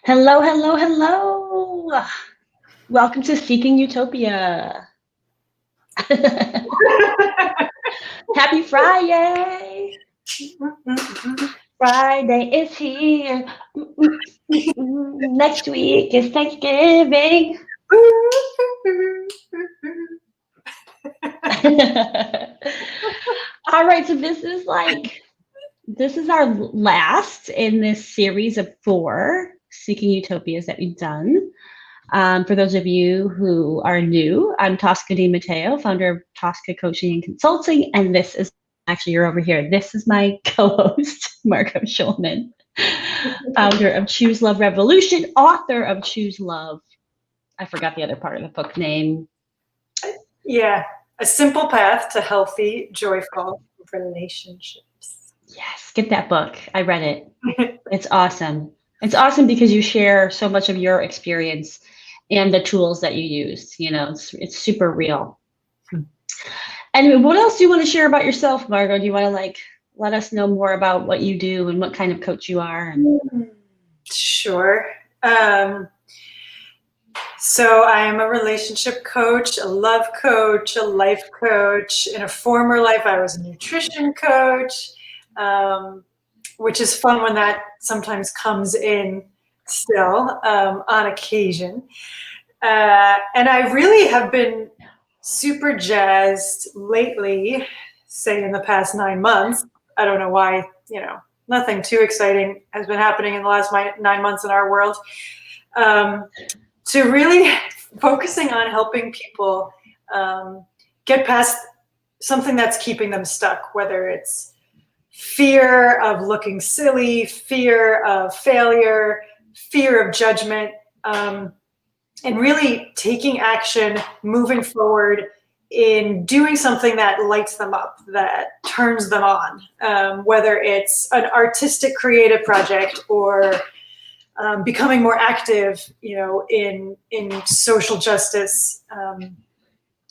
Hello, hello, hello. Welcome to Seeking Utopia. Happy Friday. Friday is here. Next week is Thanksgiving. All right, so this is our last in this series of 4 Seeking Utopias that we've done. For those of you who are new, I'm Tosca DiMatteo, founder of Tosca Coaching and Consulting, and this is actually, you're over here. This is my co-host, Margot Schulman, founder of Choose Love Revolution, author of Choose Love. I forgot the other part of the book name. Yeah, A Simple Path to Healthy, Joyful Relationships. Yes, get that book. I read it. It's awesome. It's awesome because you share so much of your experience and the tools that you use. You know, it's super real. And what else do you want to share about yourself, Margot? Do you want to let us know more about what you do and what kind of coach you are? Sure. So I am a relationship coach, a love coach, a life coach. In a former life, I was a nutrition coach, which is fun when that sometimes comes in still on occasion. And I really have been super jazzed lately, say in the past 9 months. I don't know why, nothing too exciting has been happening in the last 9 months in our world. To really focusing on helping people get past something that's keeping them stuck, whether it's fear of looking silly, fear of failure, fear of judgment, and really taking action, moving forward in doing something that lights them up, that turns them on, whether it's an artistic creative project or becoming more active, in social justice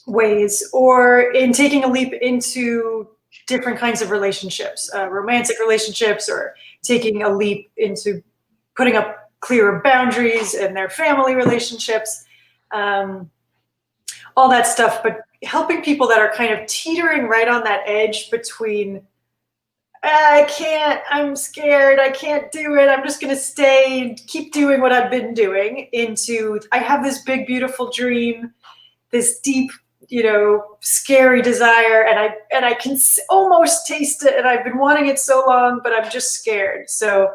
ways, or in taking a leap into different kinds of relationships, romantic relationships, or taking a leap into putting up clearer boundaries in their family relationships, all that stuff, but helping people that are kind of teetering right on that edge between I can't, I'm scared, I can't do it, I'm just going to stay and keep doing what I've been doing, into I have this big, beautiful dream, this deep, scary desire, and I can almost taste it, and I've been wanting it so long, but I'm just scared. So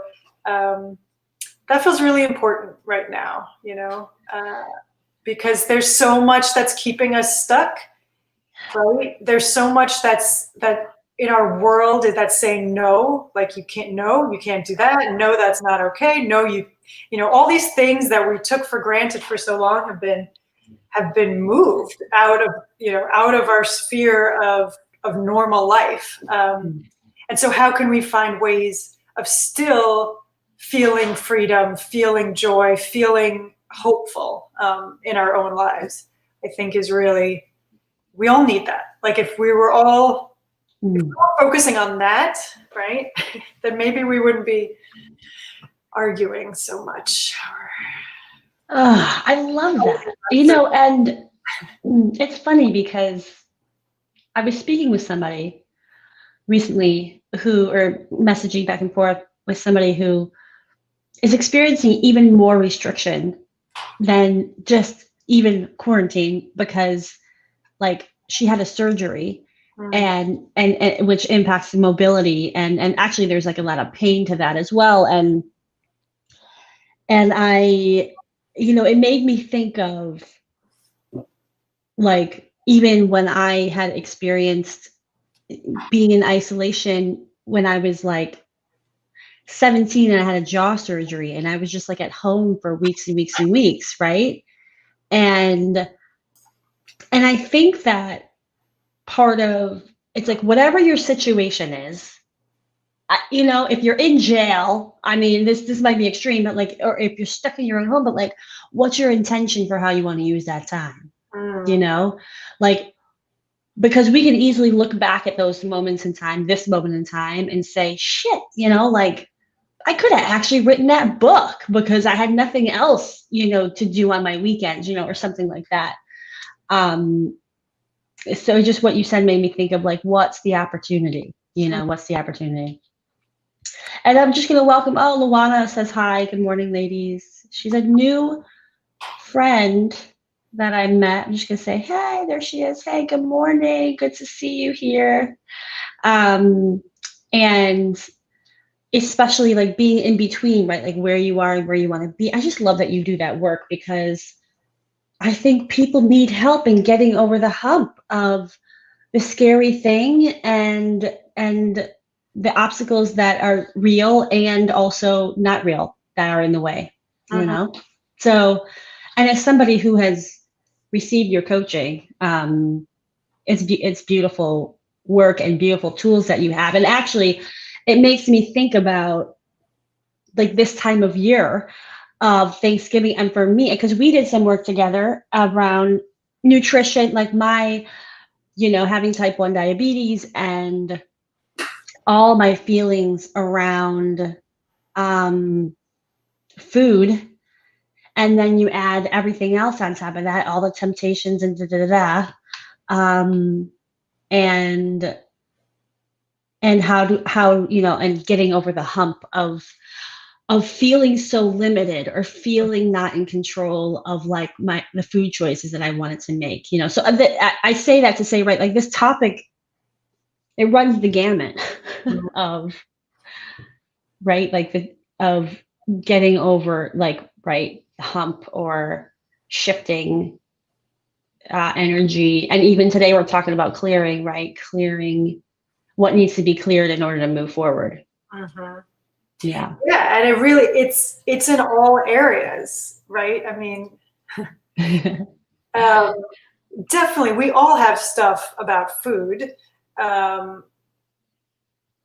that feels really important right now, because there's so much that's keeping us stuck, right? There's so much that in our world that's saying no, like you can't do that. No, that's not okay. No, all these things that we took for granted for so long have been moved out of our sphere of normal life. And so how can we find ways of still feeling freedom, feeling joy, feeling hopeful in our own lives? I think is really, we all need that. Like if we were all focusing on that, right, then maybe we wouldn't be arguing so much. I love that. And it's funny because I was speaking with somebody recently or messaging back and forth with somebody who is experiencing even more restriction than just even quarantine, because she had a surgery and which impacts mobility, and actually there's a lot of pain to that as well, and I, it made me think of even when I had experienced being in isolation when I was 17 and I had a jaw surgery, and I was just at home for weeks and weeks and weeks, right? And I think that part of it's whatever your situation is, if you're in jail, I mean, this might be extreme, but or if you're stuck in your own home, but what's your intention for how you want to use that time? because we can easily look back at those moments in time, this moment in time, and say, shit, like I could have actually written that book because I had nothing else, to do on my weekends, or something like that. So just what you said made me think of like, what's the opportunity? What's the opportunity? And I'm just going to welcome, Luana says hi. Good morning, ladies. She's a new friend that I met. I'm just going to say, hey, there she is. Hey, good morning. Good to see you here. And especially like being in between, right? Like where you are and where you want to be. I just love that you do that work because I think people need help in getting over the hump of the scary thing and the obstacles that are real and also not real that are in the way, So, and as somebody who has received your coaching, it's beautiful work and beautiful tools that you have. And actually, it makes me think about like this time of year of Thanksgiving. And for me, because we did some work together around nutrition, like my, having type 1 diabetes and all my feelings around food. And then you add everything else on top of that, all the temptations and and how and getting over the hump of feeling so limited or feeling not in control of like the food choices that I wanted to make, so I say that to say, right, like this topic, it runs the gamut of, right, like of getting over like, right, hump or shifting energy. And even today we're talking about clearing, right? Clearing what needs to be cleared in order to move forward. Yeah. Yeah, and it's in all areas, right? I mean, definitely, we all have stuff about food. I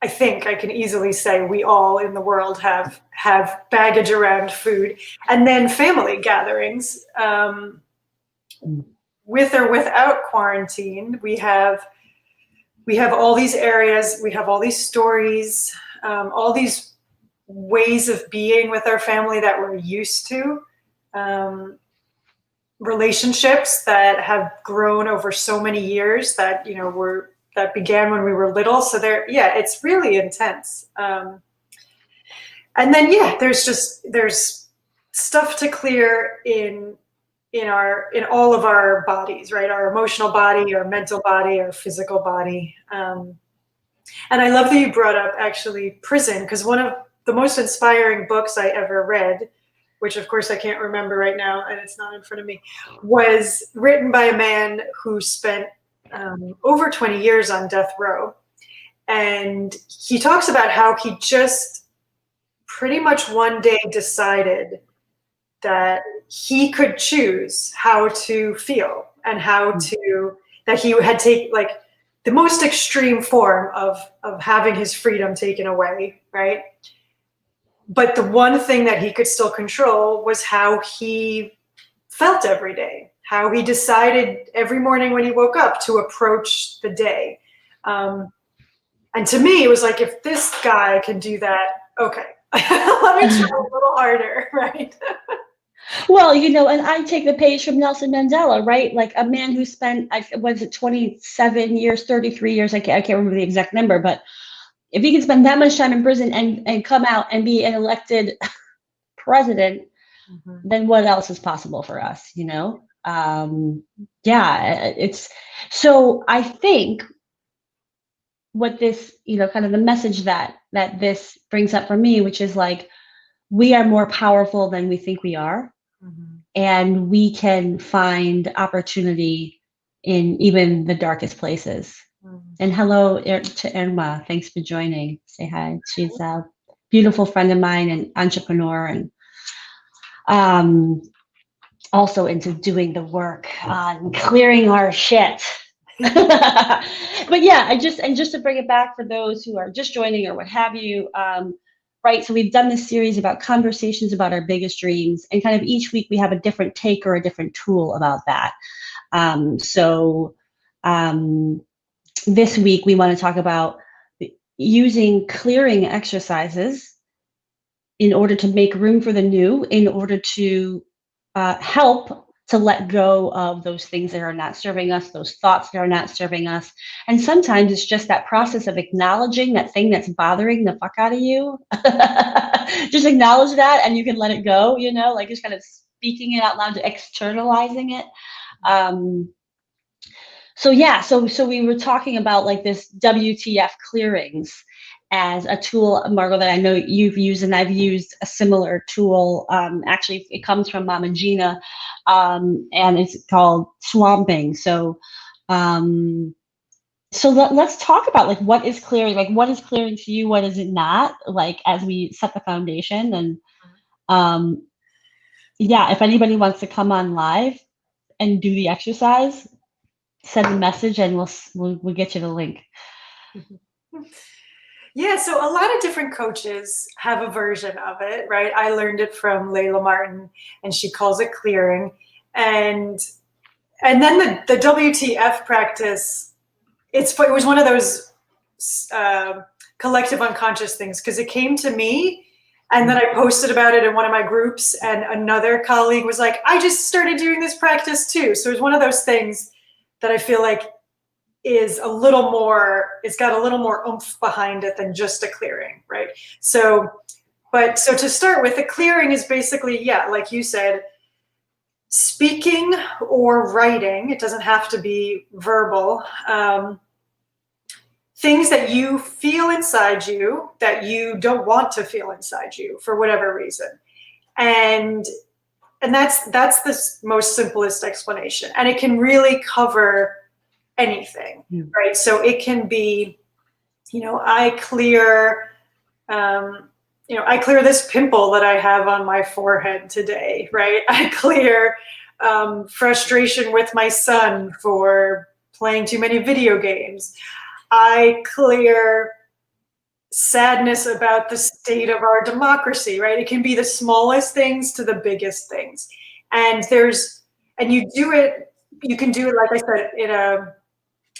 think I can easily say we all in the world have baggage around food, and then family gatherings, with or without quarantine. We have all these areas, we have all these stories, all these ways of being with our family that we're used to, relationships that have grown over so many years that that began when we were little. So it's really intense. And then there's stuff to clear in all of our bodies, right? Our emotional body, our mental body, our physical body. And I love that you brought up actually prison, because one of the most inspiring books I ever read, which of course I can't remember right now and it's not in front of me, was written by a man who spent over 20 years on death row. And he talks about how he just pretty much one day decided that he could choose how to feel and that he had taken like the most extreme form of having his freedom taken away, right? But the one thing that he could still control was how he felt every day, how he decided every morning when he woke up to approach the day. And to me, it was like, if this guy can do that, okay, let me try a little harder, right? Well, and I take the page from Nelson Mandela, right? Like a man who spent, was it 27 years, 33 years? I can't remember the exact number, but if he can spend that much time in prison and come out and be an elected president, then what else is possible for us, it's so I think what this, kind of the message that this brings up for me, which is like, we are more powerful than we think we are. And we can find opportunity in even the darkest places. And hello to Irma. Thanks for joining. Say hi. She's a beautiful friend of mine and entrepreneur, and also into doing the work on clearing our shit. But yeah, just to bring it back for those who are just joining or what have you, right, so we've done this series about conversations about our biggest dreams, and kind of each week we have a different take or a different tool about that. So This week, we want to talk about using clearing exercises in order to make room for the new, in order to help to let go of those things that are not serving us, those thoughts that are not serving us. And sometimes it's just that process of acknowledging that thing that's bothering the fuck out of you. Just acknowledge that and you can let it go, like just kind of speaking it out loud, externalizing it. So we were talking about like this WTF clearings as a tool, Margot, that I know you've used, and I've used a similar tool. Actually, it comes from Mama Gina, and it's called swamping. So let's talk about like what is clearing, like what is clearing to you, what is it not, like as we set the foundation. And if anybody wants to come on live and do the exercise, send a message and we'll get you the link. Yeah, so a lot of different coaches have a version of it, right? I learned it from Layla Martin, and she calls it clearing. And then the WTF practice, it was one of those collective unconscious things, because it came to me, and then I posted about it in one of my groups, and another colleague was like, I just started doing this practice too. So it was one of those things that I feel like is a little more, it's got a little more oomph behind it than just a clearing, right? So to start with, the clearing is basically, like you said, speaking or writing, it doesn't have to be verbal, things that you feel inside you that you don't want to feel inside you for whatever reason. And that's the most simplest explanation. And it can really cover anything, right? So it can be, I clear this pimple that I have on my forehead today, right? I clear frustration with my son for playing too many video games. I clear sadness about the state of our democracy, right? It can be the smallest things to the biggest things. And you can do it, like I said,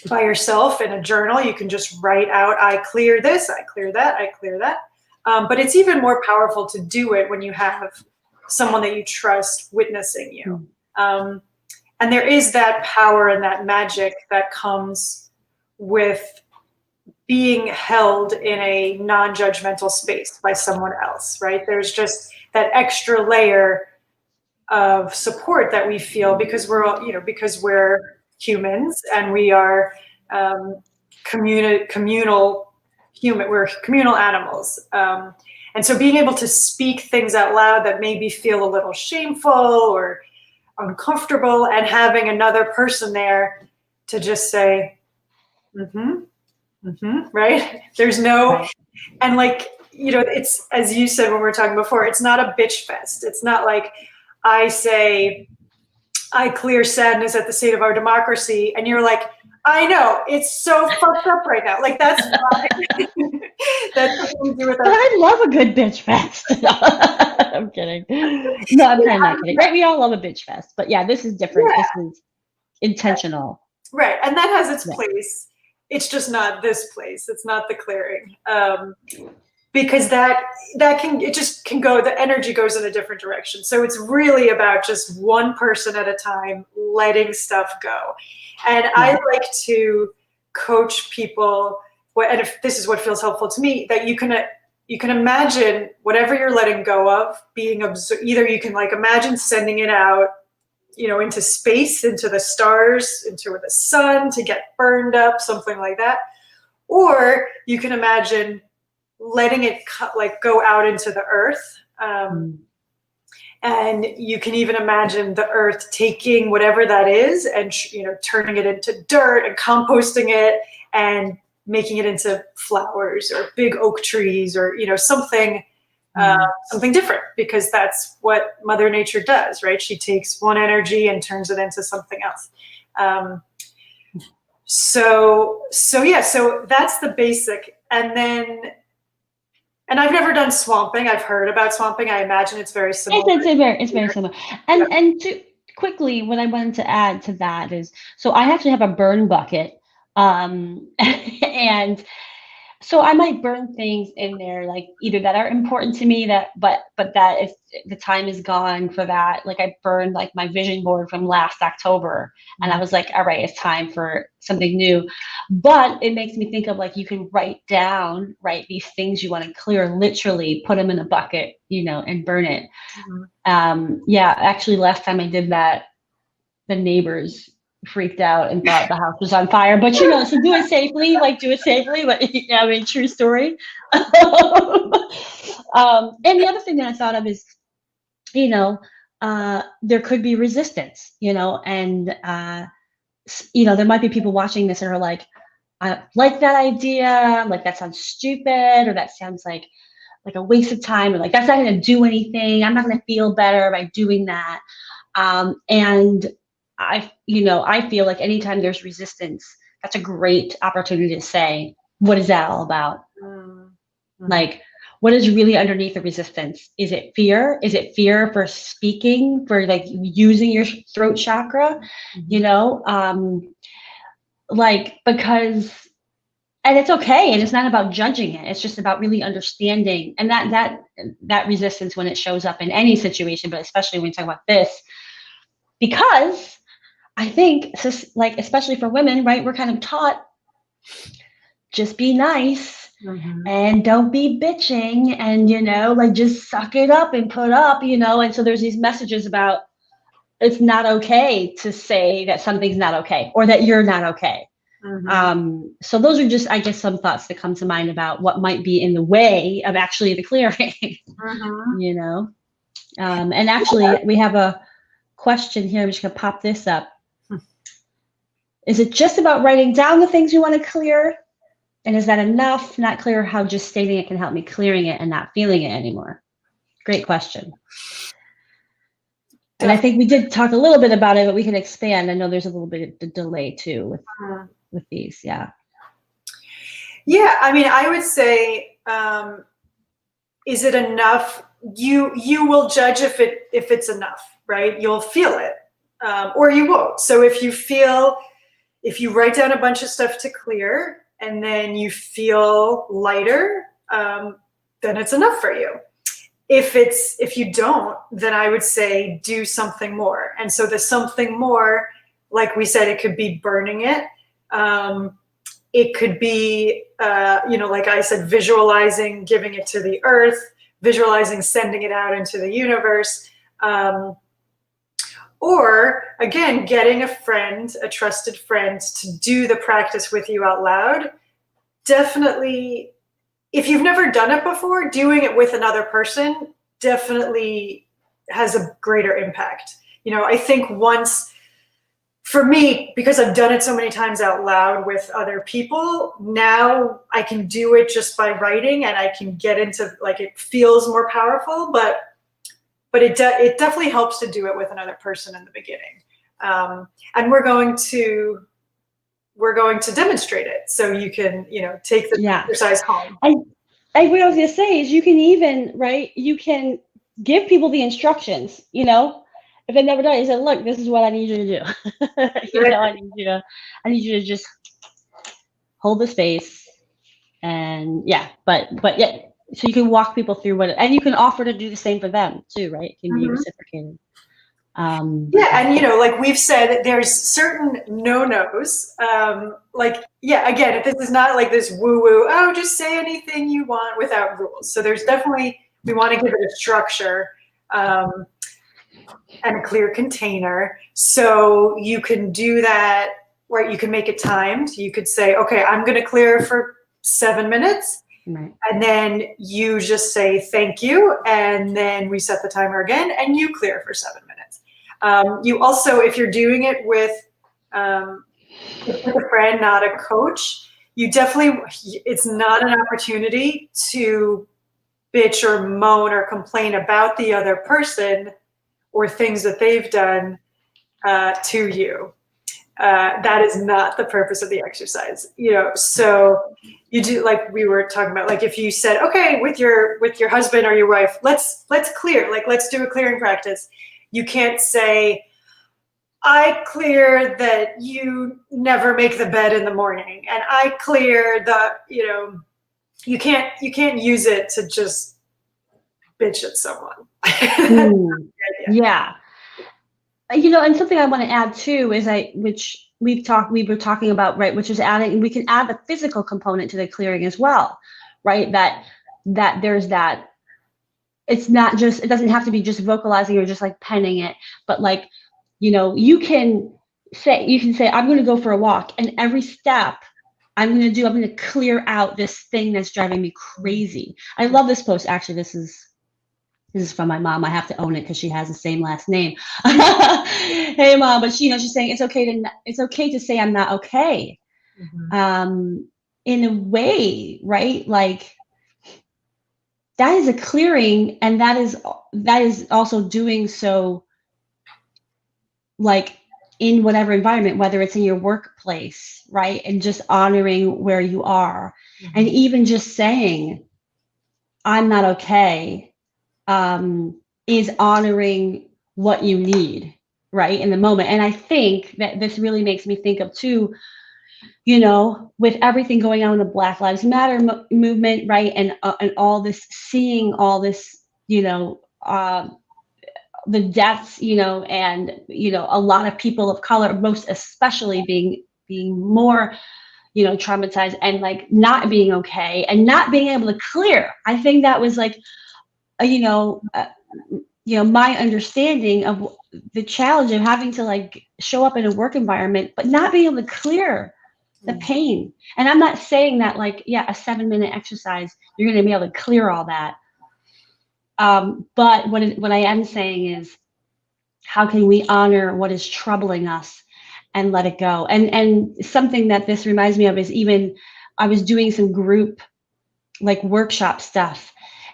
by yourself in a journal. You can just write out, I clear this, I clear that, I clear that. But it's even more powerful to do it when you have someone that you trust witnessing you. And there is that power and that magic that comes with being held in a non-judgmental space by someone else, right? There's just that extra layer of support that we feel because we're humans and we are communal human. We're communal animals. And so being able to speak things out loud that maybe feel a little shameful or uncomfortable, and having another person there to just say, right? There's no, and it's, as you said when we were talking before, it's not a bitch fest. It's not like I say, I clear sadness at the state of our democracy, and you're like, I know, it's so fucked up right now. Like, that's fine. That's what we do with us. I love a good bitch fest. I'm kidding. No, I'm kind of not kidding. Right? We all love a bitch fest. But yeah, this is different. Yeah. This is intentional. Right. And that has its place. It's just not this place. It's not the clearing. Because that can go, the energy goes in a different direction. So it's really about just one person at a time letting stuff go. And I like to coach people, and if this is what feels helpful to me, that you can imagine whatever you're letting go of being either you can imagine sending it out, into space, into the stars, into the sun to get burned up, something like that. Or you can imagine letting it go out into the earth. And you can even imagine the earth taking whatever that is and, turning it into dirt and composting it and making it into flowers or big oak trees or, something different, because that's what Mother Nature does, right? She takes one energy and turns it into something else. So that's the basic. And I've never done swamping. I've heard about swamping. I imagine it's very similar. It's very similar. And to quickly, what I wanted to add to that is, so I actually have a burn bucket. And so I might burn things in there, like either that are important to me but that if the time is gone for that, like I burned like my vision board from last October, and I was like, all right, it's time for something new. But it makes me think of like, you can write these things you want to clear, literally put them in a bucket, and burn it. Yeah, actually last time I did that, the neighbors freaked out and thought the house was on fire. But so do it safely, But I mean, true story. And the other thing that I thought of is, there could be resistance, and there might be people watching this and are like, I like that idea, like that sounds stupid, or that sounds like a waste of time, or like that's not going to do anything. I'm not going to feel better by doing that. And I feel like anytime there's resistance, that's a great opportunity to say, what is that all about? Mm-hmm. Like, what is really underneath the resistance? Is it fear? Is it fear for speaking, for like using your throat chakra? Mm-hmm. Because, and it's okay. And it's not about judging it. It's just about really understanding. And that resistance, when it shows up in any situation, but especially when you talk about this, because I think, like, especially for women, right, we're kind of taught, just be nice, mm-hmm. and don't be bitching, and, like, just suck it up and put up, and so there's these messages about it's not okay to say that something's not okay, or that you're not okay. Mm-hmm. So those are just, I guess, some thoughts that come to mind about what might be in the way of actually the clearing, mm-hmm. And actually, we have a question here. I'm just going to pop this up. Is it just about writing down the things you want to clear? And is that enough? Not clear how just stating it can help me clearing it and not feeling it anymore. Great question. And I think we did talk a little bit about it, but we can expand. I know there's a little bit of delay too with these. Yeah. Yeah. I mean, I would say, is it enough? You will judge if it's enough, right? You'll feel it, or you won't. So if you write down a bunch of stuff to clear and then you feel lighter, then it's enough for you. If you don't, then I would say do something more. And so the something more, like we said, it could be burning it. It could be, like I said, visualizing, giving it to the earth, visualizing, sending it out into the universe. Or again, getting a trusted friend to do the practice with you out loud. Definitely, if you've never done it before, doing it with another person definitely has a greater impact. I think once, for me, because I've done it so many times out loud with other people, now I can do it just by writing, and I can get into, like, it feels more powerful, but it definitely helps to do it with another person in the beginning. And we're going to demonstrate it, so you can, take the exercise home. And what I was going to say is, you can even, right, you can give people the instructions, if they never done it, you say, look, this is what I need you to do. I need you to just hold the space, and but yeah. So you can walk people through and you can offer to do the same for them too, right? It can be reciprocated. And like we've said, there's certain no-nos. Again, if this is not like this woo-woo, just say anything you want without rules. So there's definitely, we want to give it a structure and a clear container. So you can do that, right? You can make it timed. You could say, okay, I'm going to clear for 7 minutes. Right. And then you just say thank you, and then we set the timer again, and you clear for 7 minutes. You also, if you're doing it with a friend, not a coach, it's not an opportunity to bitch or moan or complain about the other person or things that they've done to you. That is not the purpose of the exercise, so you do, like we were talking about, like if you said, okay, with your husband or your wife, let's clear, like let's do a clearing practice. You can't say, I clear that you never make the bed in the morning, and I clear that, you can't use it to just bitch at someone. Yeah. And something I want to add too is which we were talking about, right, which is adding, we can add the physical component to the clearing as well, right? That there's that, it's not just, it doesn't have to be just vocalizing or just like penning it, but like, you can say, I'm going to go for a walk, and every step I'm going to clear out this thing that's driving me crazy. I love this post. Actually, this is from my mom. I have to own it because she has the same last name. Hey, Mom, but she's saying it's okay to say I'm not okay. In a way, right? Like that is a clearing, and that is also doing so, like in whatever environment, whether it's in your workplace, right? And just honoring where you are, and even just saying I'm not okay. Is honoring what you need, right, in the moment. And I think that this really makes me think of too, with everything going on in the Black Lives Matter movement, right, and all this, seeing all this, the deaths, and a lot of people of color, most especially being more, traumatized, and like not being okay and not being able to clear. I think that was like, my understanding of the challenge of having to like show up in a work environment, but not being able to clear the pain. And I'm not saying that like, a 7-minute exercise, you're going to be able to clear all that. But what I am saying is, how can we honor what is troubling us and let it go? And something that this reminds me of is, even I was doing some group like workshop stuff,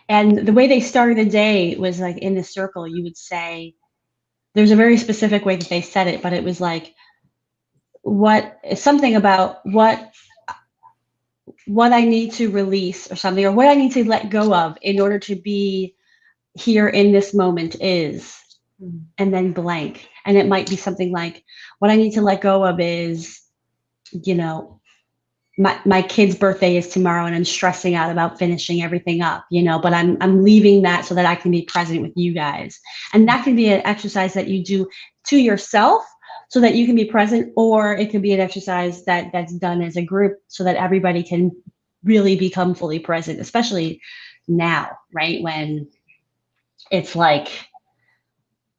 and the way they started the day was like, in the circle, you would say, there's a very specific way that they said it, but it was like, something about what I need to release or something, or what I need to let go of in order to be here in this moment is, and then blank. And it might be something like, what I need to let go of is, my kid's birthday is tomorrow, and I'm stressing out about finishing everything up, but I'm leaving that so that I can be present with you guys. And that can be an exercise that you do to yourself so that you can be present, or it could be an exercise that's done as a group so that everybody can really become fully present, especially now, right, when it's like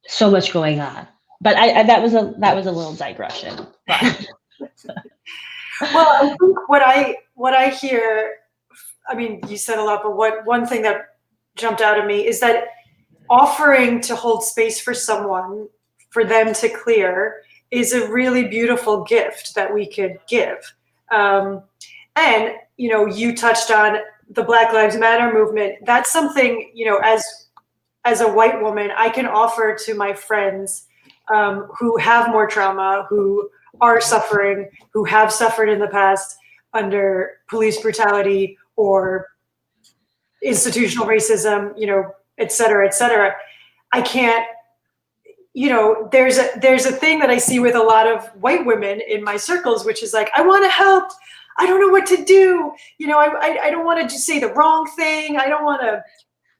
so much going on. But that was a little digression. But. Well, I think what I hear, I mean, you said a lot, but one thing that jumped out at me is that offering to hold space for someone, for them to clear, is a really beautiful gift that we could give. And, you touched on the Black Lives Matter movement. That's something, as a white woman, I can offer to my friends who have more trauma, who are suffering, who have suffered in the past under police brutality or institutional racism, et cetera, et cetera. I can't, there's a thing that I see with a lot of white women in my circles, which is like, I want to help. I don't know what to do. I don't want to just say the wrong thing. I don't want to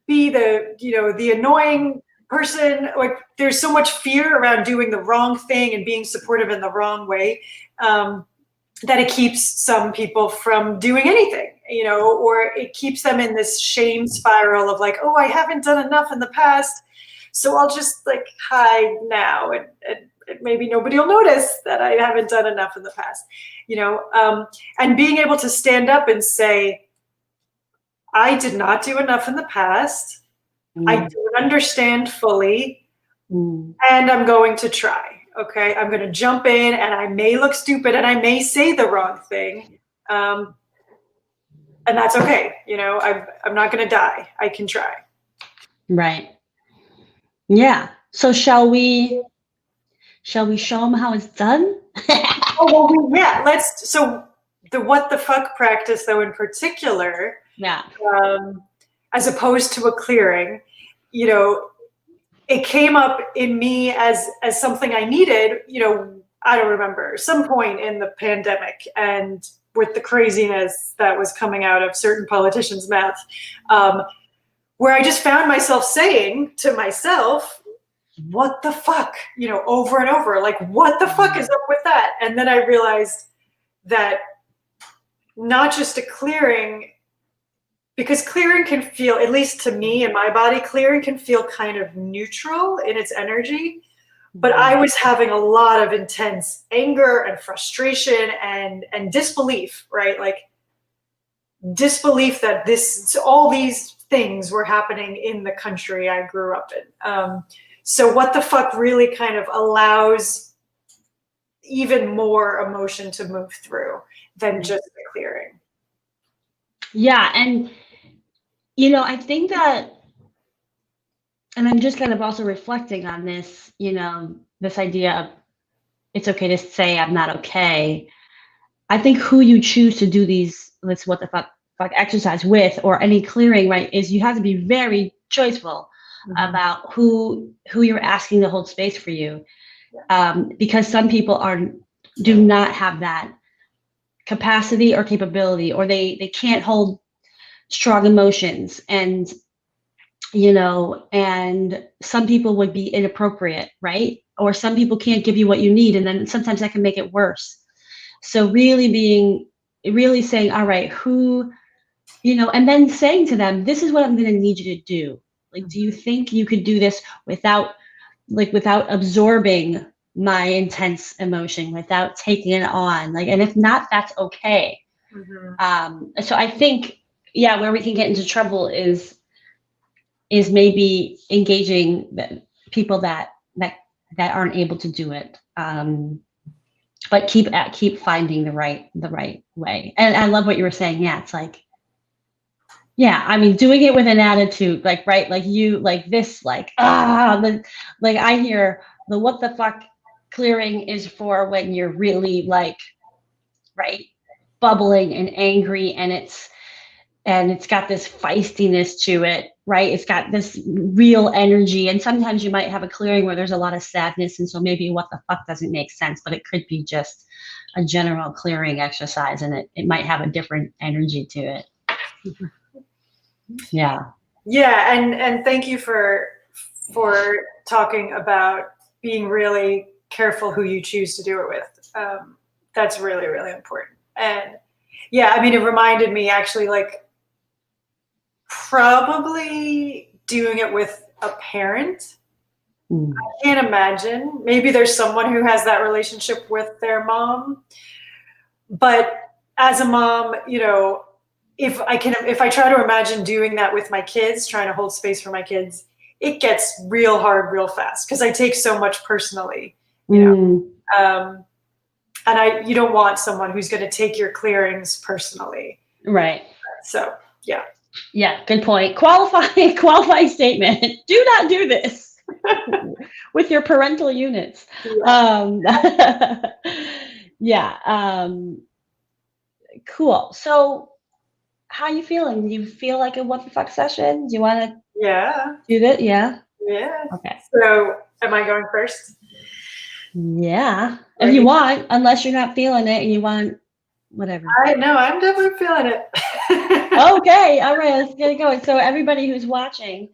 be the annoying person. Like, there's so much fear around doing the wrong thing and being supportive in the wrong way, that it keeps some people from doing anything, or it keeps them in this shame spiral of like, oh, I haven't done enough in the past, so I'll just like hide now, and maybe nobody will notice that I haven't done enough in the past, and being able to stand up and say, I did not do enough in the past. I don't understand fully, and I'm going to try. Okay, I'm going to jump in, and I may look stupid, and I may say the wrong thing, and that's okay. I'm not going to die. I can try. Right. Yeah. So shall we show them how it's done? Oh, well, yeah. Let's. So the what the fuck practice, though, in particular, Yeah. as opposed to a clearing, it came up in me as something I needed, I don't remember, some point in the pandemic, and with the craziness that was coming out of certain politicians' mouth, where I just found myself saying to myself, what the fuck, over and over, like, what the fuck is up with that? And then I realized that not just a clearing, because clearing can feel, at least to me in my body, clearing can feel kind of neutral in its energy. But I was having a lot of intense anger and frustration and disbelief, right? Like disbelief that all these things were happening in the country I grew up in. So what the fuck really kind of allows even more emotion to move through than just the clearing. Yeah. And, I think that, and I'm just kind of also reflecting on this, this idea of it's okay to say I'm not okay. I think who you choose to do these, let's what the fuck exercise with, or any clearing, right, is you have to be very choiceful about who you're asking to hold space for you. Because some people do not have that capacity or capability, or they can't hold strong emotions, and and some people would be inappropriate, right? Or some people can't give you what you need, and then sometimes that can make it worse. So really saying, all right, who, and then saying to them, this is what I'm going to need you to do. Like, do you think you could do this without absorbing my intense emotion, without taking it on? Like, and if not, that's okay. So I think, where we can get into trouble is maybe engaging people that aren't able to do it. But keep finding the right way. And I love what you were saying. Yeah, it's like, I mean, doing it with an attitude, like, right, like you, like this, like, like I hear the what the fuck clearing is for when you're really like, right, bubbling and angry, and it's got this feistiness to it, right? It's got this real energy. And sometimes you might have a clearing where there's a lot of sadness. And so maybe what the fuck doesn't make sense, but it could be just a general clearing exercise, and it might have a different energy to it. Yeah. Yeah. And thank you for talking about being really careful who you choose to do it with. That's really, really important. And yeah, I mean, it reminded me actually, like, probably doing it with a parent. I can't imagine. Maybe there's someone who has that relationship with their mom. But as a mom, if I try to imagine doing that with my kids, trying to hold space for my kids, it gets real hard real fast because I take so much personally, and you don't want someone who's going to take your clearings personally. Right. So, yeah. Yeah, good point. Qualifying statement. Do not do this with your parental units. Cool. So how are you feeling? Do you feel like a what the fuck session? Do you want to do that? Yeah. Yeah. Okay. So am I going first? Yeah. If you want, unless you're not feeling it and you want whatever. No, I'm definitely feeling it. Okay. All right. Let's get it going. So everybody who's watching,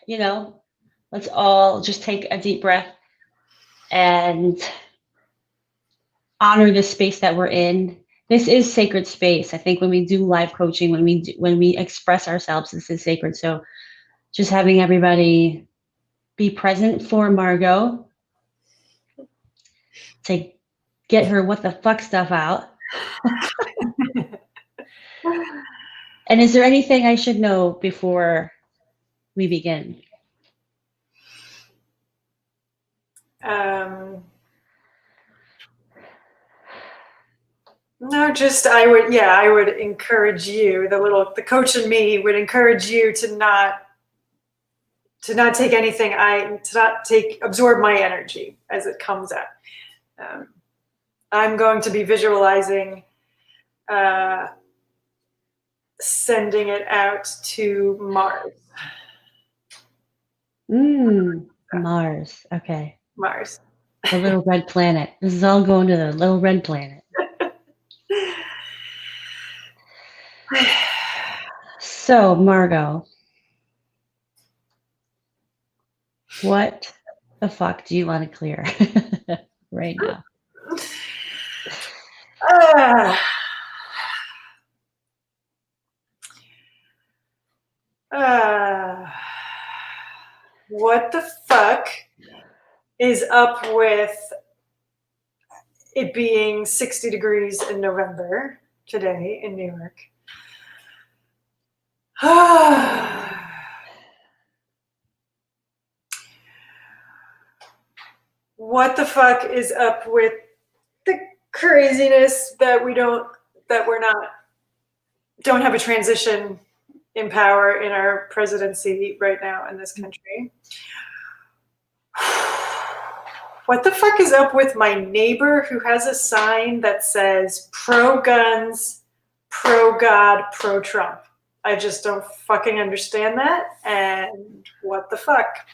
let's all just take a deep breath and honor the space that we're in. This is sacred space. I think when we do live coaching, when we express ourselves, this is sacred. So just having everybody be present for Margot to get her what the fuck stuff out. And is there anything I should know before we begin? No, just I would encourage you, the coach in me would encourage you to not take anything, absorb my energy as it comes out. I'm going to be visualizing sending it out to Mars. Mars. Okay. Mars. The little red planet. This is all going to the little red planet. So, Margot, what the fuck do you want to clear right now? Uh, what the fuck is up with it being 60 degrees in November today in New York? What the fuck is up with the craziness that don't have a transition in power in our presidency right now in this country? What the fuck is up with my neighbor who has a sign that says pro guns, pro God, pro Trump? I just don't fucking understand that. And what the fuck?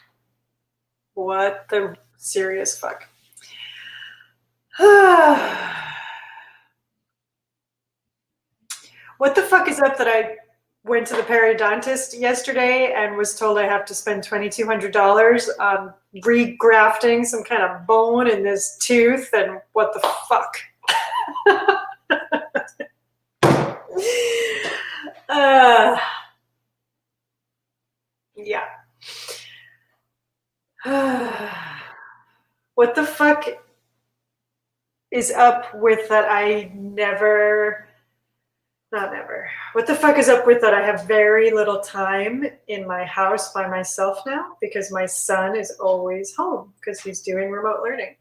What the serious fuck? What the fuck is up that I went to the periodontist yesterday and was told I have to spend $2,200 on regrafting some kind of bone in this tooth, and what the fuck? Yeah. What the fuck is up with that what the fuck is up with that I have very little time in my house by myself now because my son is always home because he's doing remote learning?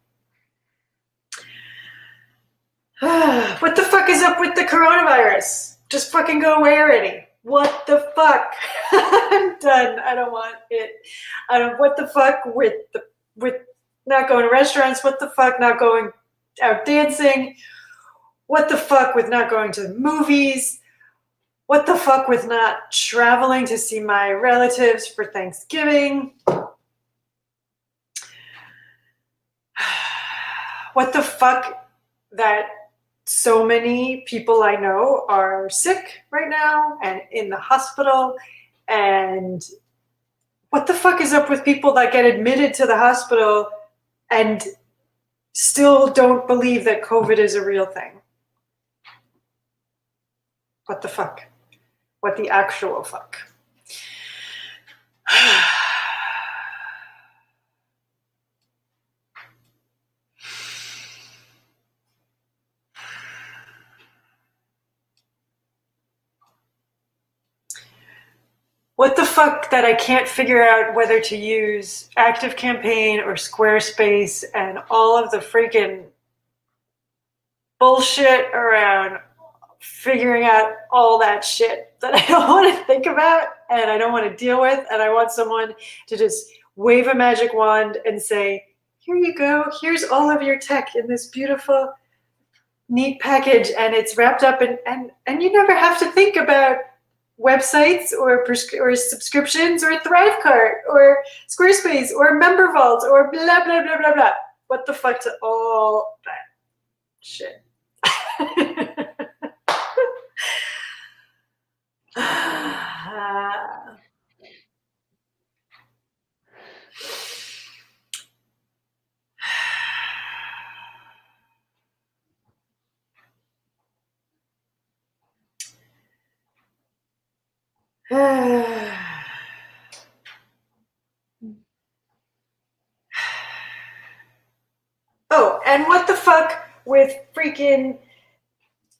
What the fuck is up with the coronavirus? Just fucking go away already. What the fuck? I'm done. I don't want it. What the fuck with not going to restaurants? What the fuck not going out dancing? What the fuck with not going to the movies? What the fuck with not traveling to see my relatives for Thanksgiving? What the fuck that so many people I know are sick right now and in the hospital? And what the fuck is up with people that get admitted to the hospital and still don't believe that COVID is a real thing? What the fuck? What the actual fuck? What the fuck that I can't figure out whether to use ActiveCampaign or Squarespace and all of the freaking bullshit around figuring out all that shit that I don't want to think about and I don't want to deal with, and I want someone to just wave a magic wand and say, here you go, here's all of your tech in this beautiful, neat package, and it's wrapped up and you never have to think about websites or subscriptions or Thrivecart or Squarespace or Member Vault or blah, blah, blah, blah, blah. What the fuck to all that shit? Oh, and what the fuck with freaking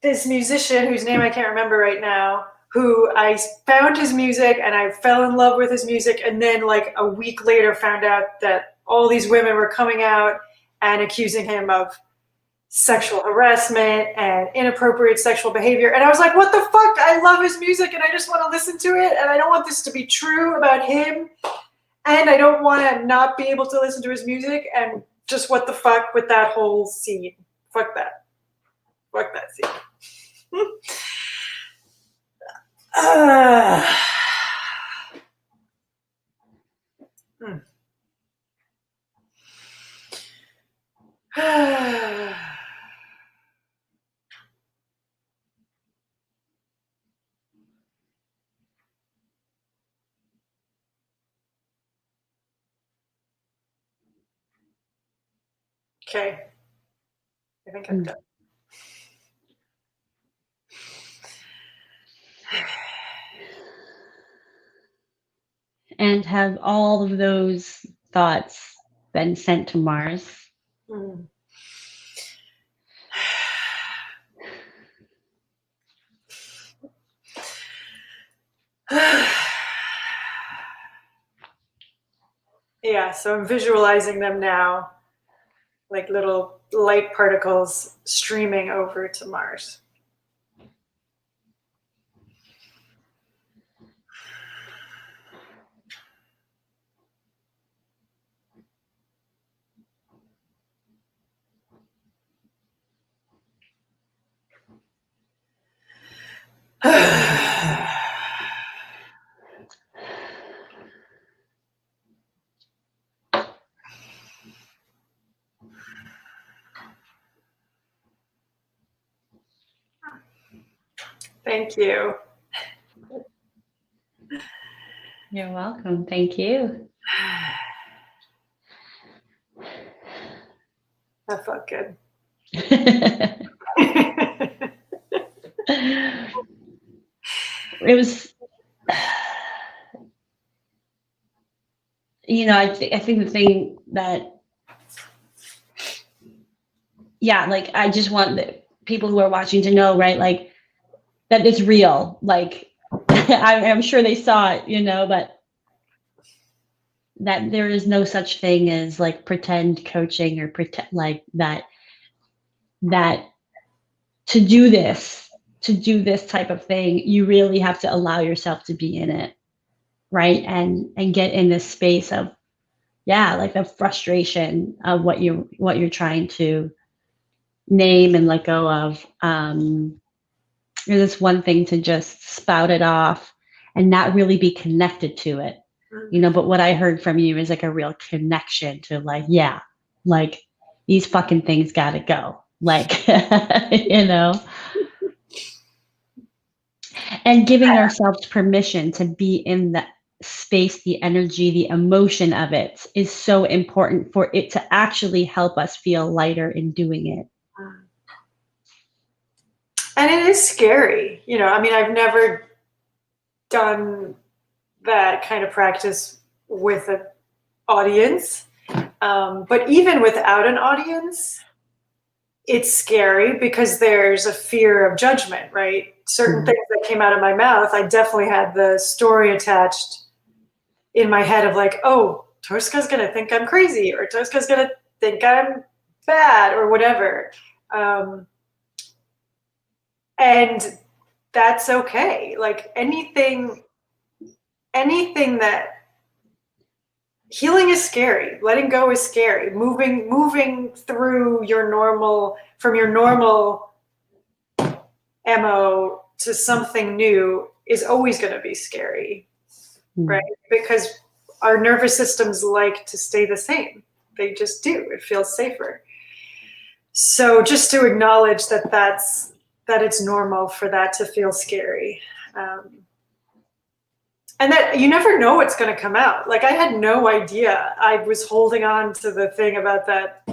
this musician whose name I can't remember right now, who I found his music and I fell in love with his music, and then like a week later found out that all these women were coming out and accusing him of sexual harassment and inappropriate sexual behavior. And I was like, what the fuck? I love his music and I just want to listen to it, and I don't want this to be true about him, and I don't want to not be able to listen to his music, and just what the fuck with that whole scene. Fuck that. Fuck that scene. Okay. I think I'm done. And have all of those thoughts been sent to Mars? Mm. Yeah, so I'm visualizing them now, like little light particles streaming over to Mars. Thank you. You're welcome. Thank you. That felt good. It was, you know, I think the thing that, yeah, like I just want the people who are watching to know, right, like that it's real. Like I'm sure they saw it, you know, but that there is no such thing as like pretend coaching or pretend like that to do this type of thing, you really have to allow yourself to be in it, right? And get in this space of, yeah, like the frustration of what you're trying to name and let go of. It's one thing to just spout it off and not really be connected to it, you know. But what I heard from you is like a real connection to, like, yeah, like these fucking things gotta go, like, you know. And giving ourselves permission to be in the space, the energy, the emotion of it is so important for it to actually help us feel lighter in doing it. And it is scary. You know, I mean, I've never done that kind of practice with an audience. But even without an audience, it's scary because there's a fear of judgment, right? Certain things that came out of my mouth, I definitely had the story attached in my head of like, oh, Tosca's going to think I'm crazy, or Tosca's going to think I'm bad, or whatever. And that's okay. Like anything that healing is scary. Letting go is scary. Moving through from your normal MO to something new is always going to be scary, right? Because our nervous systems like to stay the same. They just do. It feels safer. So just to acknowledge that it's normal for that to feel scary. And that you never know what's going to come out. Like I had no idea. I was holding on to the thing about that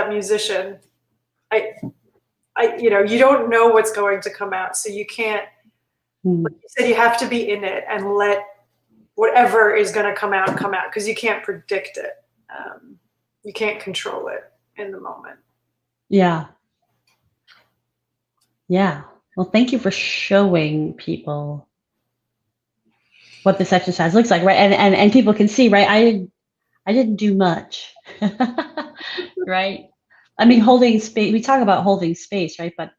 musician. You know, you don't know what's going to come out, so you can't. Like you said, you have to be in it and let whatever is going to come out because you can't predict it. You can't control it in the moment. Yeah. Yeah. Well, thank you for showing people what this exercise looks like, right? And people can see, right? I didn't do much, right? I mean, holding space. We talk about holding space, right? But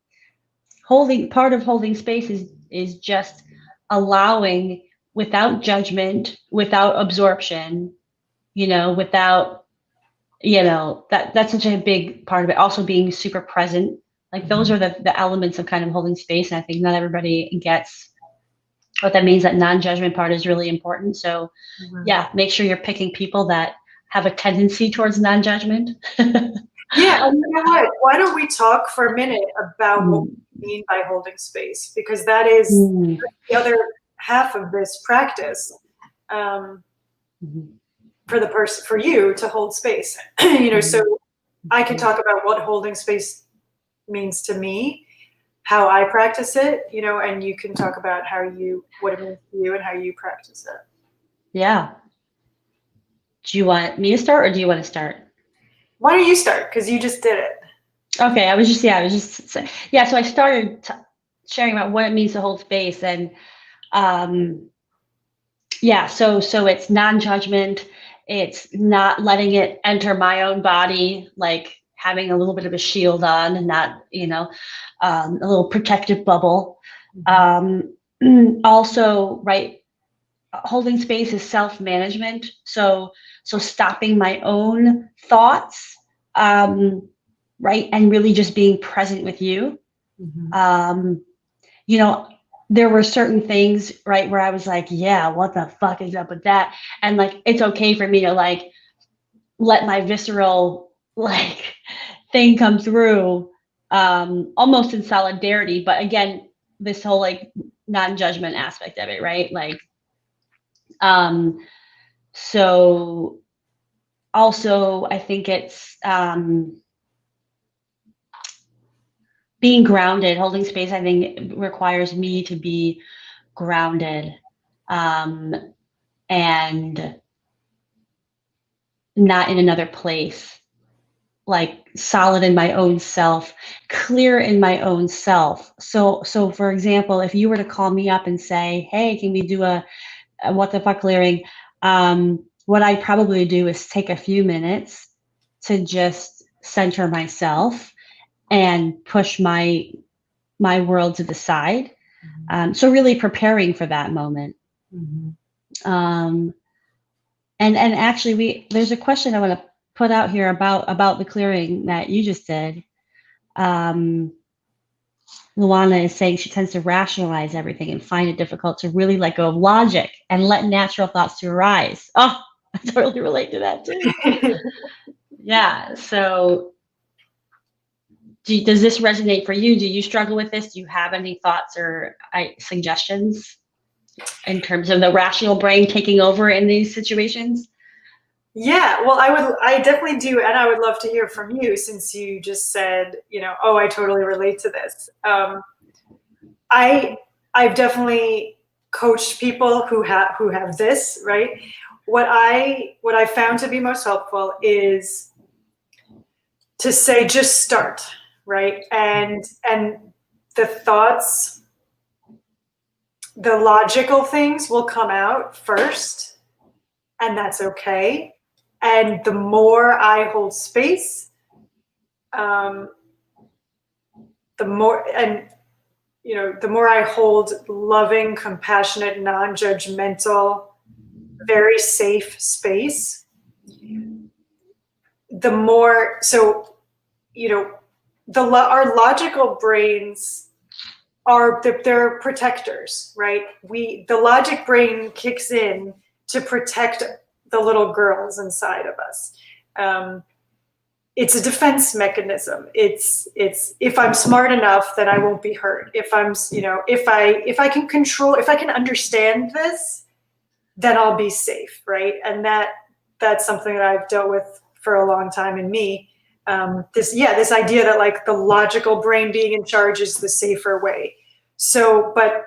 part of holding space is just allowing, without judgment, without absorption, you know, without, you know, that's such a big part of it. Also being super present. Like those are the elements of kind of holding space. And I think not everybody gets what that means. That non-judgment part is really important. So yeah, make sure you're picking people that have a tendency towards non-judgment. Yeah, and you know what? Why don't we talk for a minute about what we mean by holding space? Because that is the other half of this practice. For the person, for you to hold space. You know, so I can talk about what holding space means to me, how I practice it, you know, and you can talk about what it means to you and how you practice it. Yeah. Do you want me to start or do you want to start? Why don't you start? Because you just did it. Okay, so I started sharing about what it means to hold space, and so it's non-judgment. It's not letting it enter my own body, like having a little bit of a shield on and not, a little protective bubble. Also, right, holding space is self-management. So stopping my own thoughts, right, and really just being present with you. There were certain things, right, where I was like, yeah, what the fuck is up with that? And like, it's okay for me to like let my visceral like thing come through, almost in solidarity. But again, this whole like non-judgment aspect of it, right? Like, so also I think it's being grounded. Holding space, I think, requires me to be grounded, and not in another place, like solid in my own self, clear in my own self. So for example, if you were to call me up and say, hey, can we do a what the fuck clearing? What I'd probably do is take a few minutes to just center myself and push my world to the side. So really preparing for that moment. And actually, there's a question I want to put out here about the clearing that you just did. Luana is saying she tends to rationalize everything and find it difficult to really let go of logic and let natural thoughts to arise. Oh, I totally relate to that too. Yeah. So does this resonate for you? Do you struggle with this? Do you have any thoughts or suggestions in terms of the rational brain taking over in these situations? Yeah, well, I definitely do. And I would love to hear from you, since you just said, oh, I totally relate to this. I've definitely coached people who have this, right? What I found to be most helpful is to say, just start, right? And the thoughts, the logical things will come out first, and that's okay. And the more I hold space, the more I hold loving, compassionate, non-judgmental, very safe space, the more, our logical brains they're protectors, right? The logic brain kicks in to protect the little girls inside of us. It's a defense mechanism. It's if I'm smart enough, then I won't be hurt. If I can understand this, then I'll be safe, right? And that's something that I've dealt with for a long time in me. This idea that like the logical brain being in charge is the safer way. So, but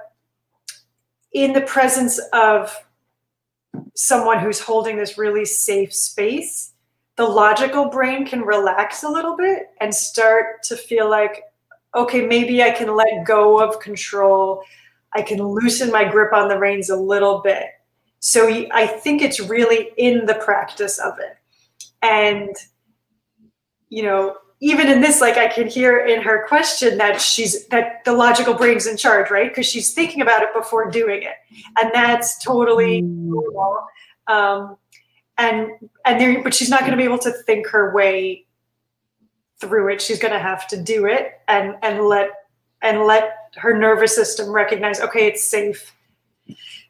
in the presence of someone who's holding this really safe space, the logical brain can relax a little bit and start to feel like, okay, maybe I can let go of control. I can loosen my grip on the reins a little bit. So I think it's really in the practice of it. And, even in this, like I can hear in her question that the logical brain's in charge, right? Because she's thinking about it before doing it. And that's totally normal. But she's not going to be able to think her way through it. She's going to have to do it and let her nervous system recognize, okay, it's safe.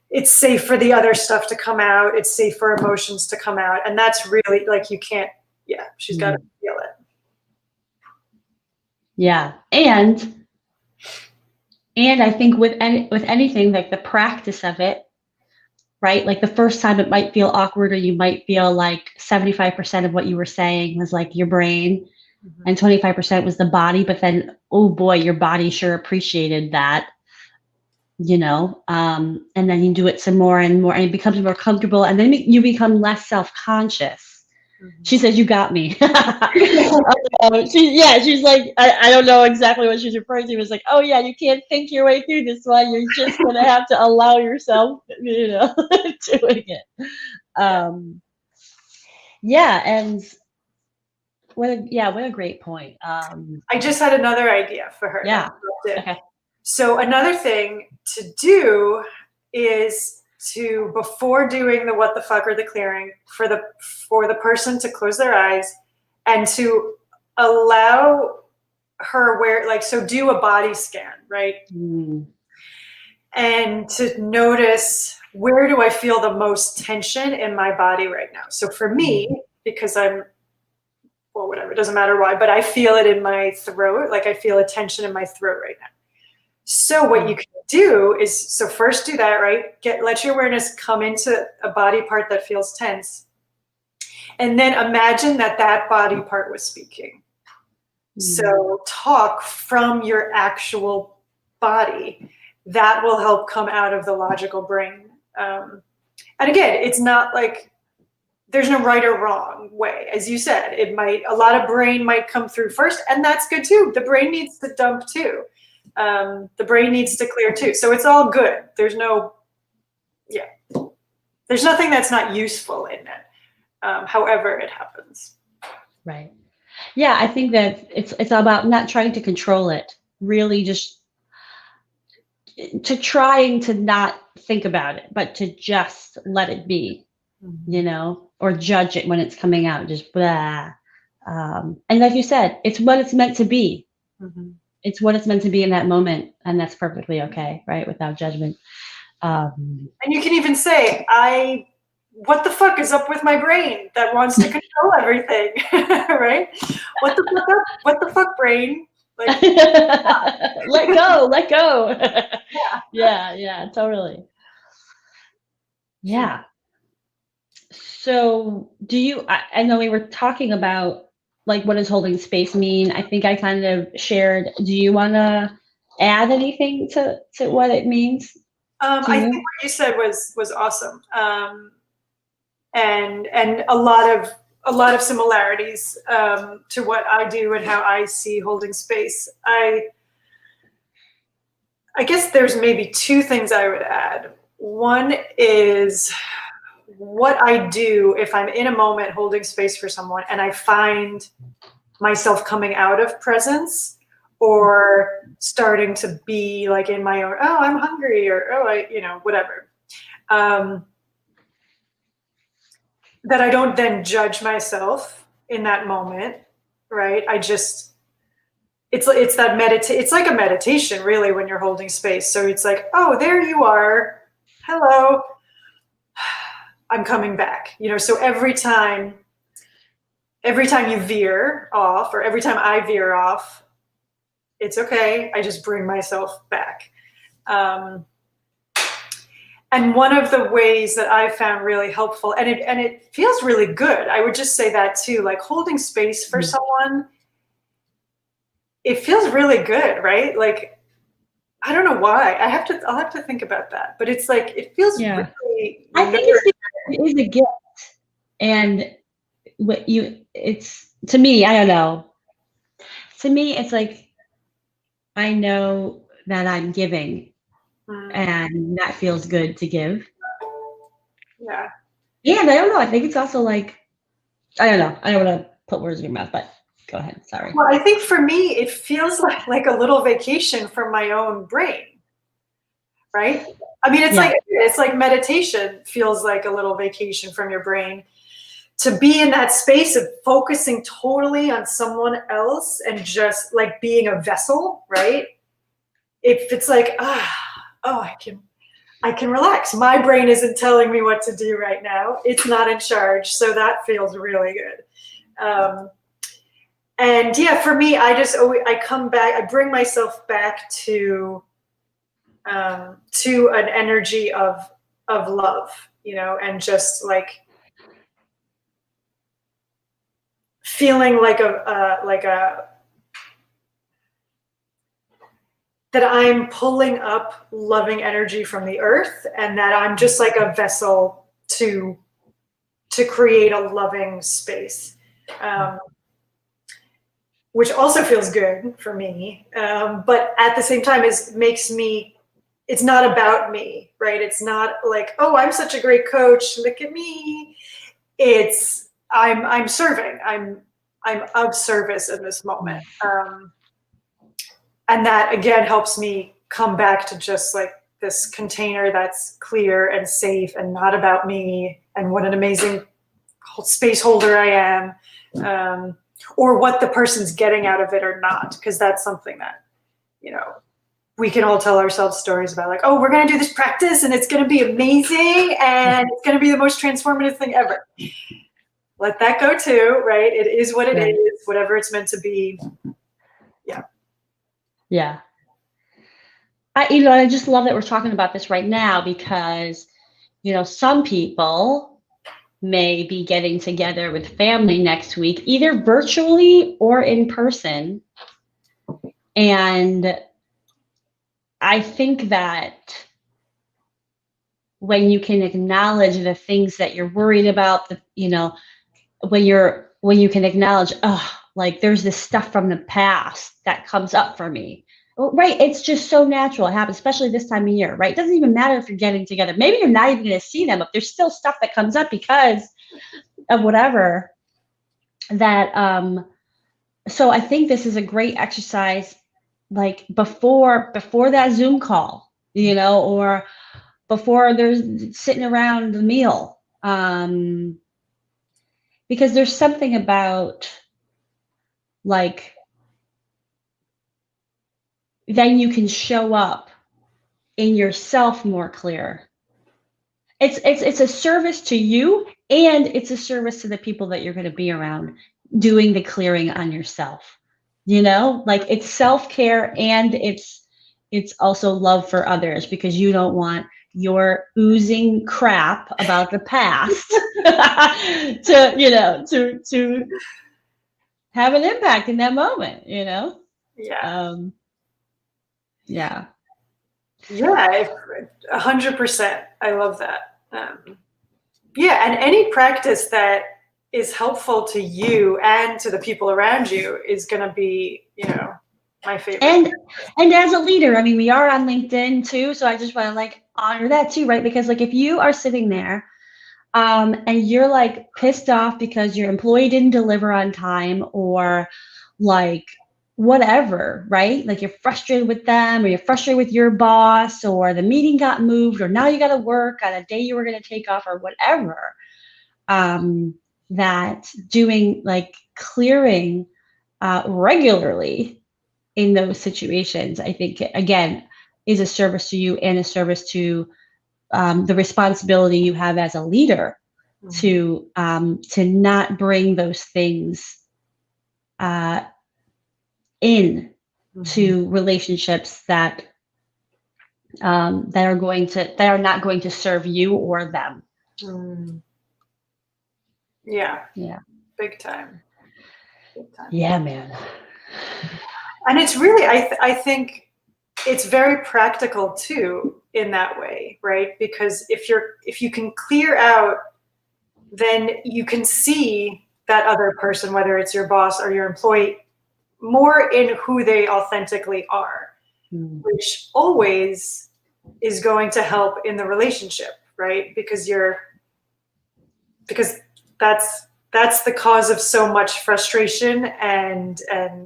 It's safe for the other stuff to come out. It's safe for emotions to come out. And that's really like, she's got to feel it. Yeah. And I think with anything, like the practice of it, right? Like the first time it might feel awkward, or you might feel like 75% of what you were saying was like your brain. and 25% was the body. But then, oh boy, your body sure appreciated that, and then you do it some more and more, and it becomes more comfortable, and then you become less self-conscious. She says, "You got me." She's like, I don't know exactly what she's referring to. It was like, oh yeah, you can't think your way through this one. You're just gonna have to allow yourself, doing it. And what a great point. I just had another idea for her. Yeah. Okay. So another thing to do is to, before doing the what the fuck or the clearing, for the person to close their eyes and to allow her so do a body scan, right? And to notice, where do I feel the most tension in my body right now? So for me, because whatever, it doesn't matter why, but I feel it in my throat. Like I feel a tension in my throat right now. So what you can do is, so first do that, right? Let your awareness come into a body part that feels tense. And then imagine that body part was speaking. So talk from your actual body. That will help come out of the logical brain. And again, it's not like there's no right or wrong way. As you said, a lot of brain might come through first, and that's good too. The brain needs to dump too. The brain needs to clear too. So it's all good. There's nothing that's not useful in it. However it happens. Right. Yeah, I think that it's about not trying to control it, really just trying to not think about it, but to just let it be, or judge it when it's coming out, just blah. And like you said, it's what it's meant to be. It's what it's meant to be in that moment, and that's perfectly okay, right? Without judgment. And you can even say, what the fuck is up with my brain that wants to control everything, right? What the fuck, brain? Like, let go. Yeah, totally. Yeah. So I know we were talking about like, what does holding space mean? I think I kind of shared. Do you want to add anything to what it means? I think what you said was awesome. And a lot of similarities to what I do and how I see holding space. I guess there's maybe two things I would add. One is what I do if I'm in a moment holding space for someone and I find myself coming out of presence or starting to be like in my own, oh, I'm hungry, or whatever. That I don't then judge myself in that moment, right? It's like a meditation really when you're holding space. So it's like, oh, there you are. Hello. I'm coming back. So every time you veer off, or every time I veer off, it's okay. I just bring myself back. And one of the ways that I found really helpful, and it feels really good, I would just say that too, like holding space for someone, it feels really good, right? Like, I don't know why. I'll have to think about that. But it's like, it feels really, I think it is a gift. And it's, to me, I don't know. To me, it's like, I know that I'm giving, and that feels good to give. Yeah. And I don't know. I think it's also like, I don't know. I don't want to put words in your mouth, but go ahead. Sorry. Well, I think for me, it feels like a little vacation from my own brain, right? I mean, it's like meditation feels like a little vacation from your brain. To be in that space of focusing totally on someone else and just like being a vessel, right? If it's like, I can relax. My brain isn't telling me what to do right now. It's not in charge. So that feels really good. And yeah, for me, I come back, I bring myself back to an energy of love, and just like feeling like that I'm pulling up loving energy from the earth, and that I'm just like a vessel to create a loving space, which also feels good for me. But at the same time, it's not about me, right? It's not like, oh, I'm such a great coach, look at me. It's I'm serving. I'm of service in this moment. And that again helps me come back to just like this container that's clear and safe and not about me and what an amazing space holder I am, or what the person's getting out of it or not, because that's something that, we can all tell ourselves stories about, like, oh, we're going to do this practice and it's going to be amazing and it's going to be the most transformative thing ever. Let that go too, right? It is what it is, whatever it's meant to be. Yeah. I just love that we're talking about this right now, because, some people may be getting together with family next week, either virtually or in person. And I think that when you can acknowledge the things that you're worried about, when you can acknowledge, like there's this stuff from the past that comes up for me. Right. It's just so natural. It happens, especially this time of year, right? It doesn't even matter if you're getting together. Maybe you're not even going to see them, but there's still stuff that comes up because of whatever that. So I think this is a great exercise, like before that Zoom call, or before there's sitting around the meal. Because there's something about, like, then you can show up in yourself more clear. It's a service to you, and it's a service to the people that you're going to be around, doing the clearing on yourself. Like, it's self-care, and it's also love for others, because you don't want your oozing crap about the past to have an impact in that moment. Yeah. Yeah. 100%. I love that. And any practice that is helpful to you and to the people around you is going to be, my favorite. And as a leader, I mean, we are on LinkedIn too, so I just want to honor that too, right? Because if you are sitting there, and you're pissed off because your employee didn't deliver on time, or whatever, right? You're frustrated with them, or you're frustrated with your boss, or the meeting got moved, or now you got to work on a day you were going to take off, or whatever. That doing clearing regularly in those situations, I think, again, is a service to you, and a service to the responsibility you have as a leader, to not bring those things in to relationships that are not going to serve you or them. Yeah. Big time. Yeah, man. And it's really, I think it's very practical too in that way, right? Because if you can clear out, then you can see that other person, whether it's your boss or your employee, more in who they authentically are, which always is going to help in the relationship, right? Because that's the cause of so much frustration and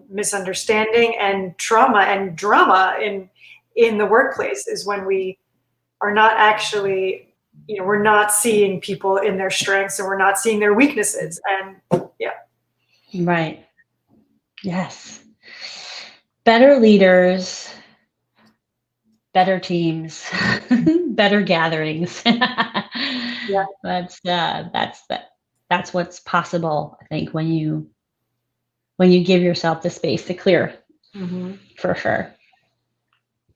misunderstanding and trauma and drama in the workplace, is when we are not actually, we're not seeing people in their strengths, and we're not seeing their weaknesses. And Right. Yes. Better leaders, better teams, better gatherings. Yeah. That's what's possible, I think, when you give yourself the space to clear. For sure.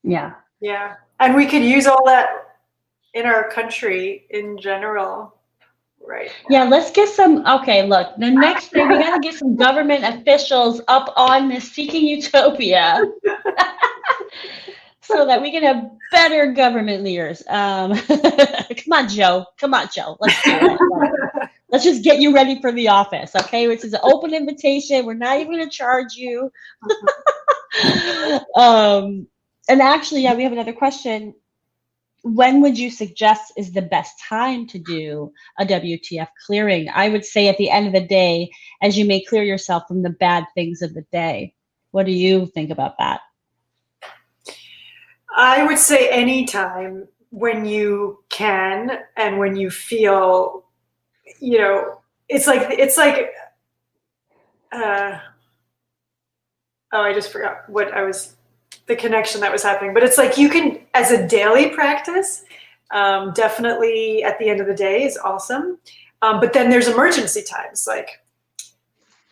Yeah. And we could use all that in our country in general. Right. Yeah, let's get some. Okay, look, the next thing we got to get some government officials up on this Seeking Utopia so that we can have better government leaders. Come on, Joe. Come on, Joe. Let's do it. Let's just get you ready for the office, okay? Which is an open invitation. We're not even going to charge you. And actually, yeah, we have another question. When would you suggest is the best time to do a WTF clearing? I would say at the end of the day, as you may clear yourself from the bad things of the day. What do you think about that? I would say anytime when you can and when you feel, it's like, I just forgot the connection that was happening, but it's like you can, as a daily practice, definitely at the end of the day is awesome. But then there's emergency times. Like,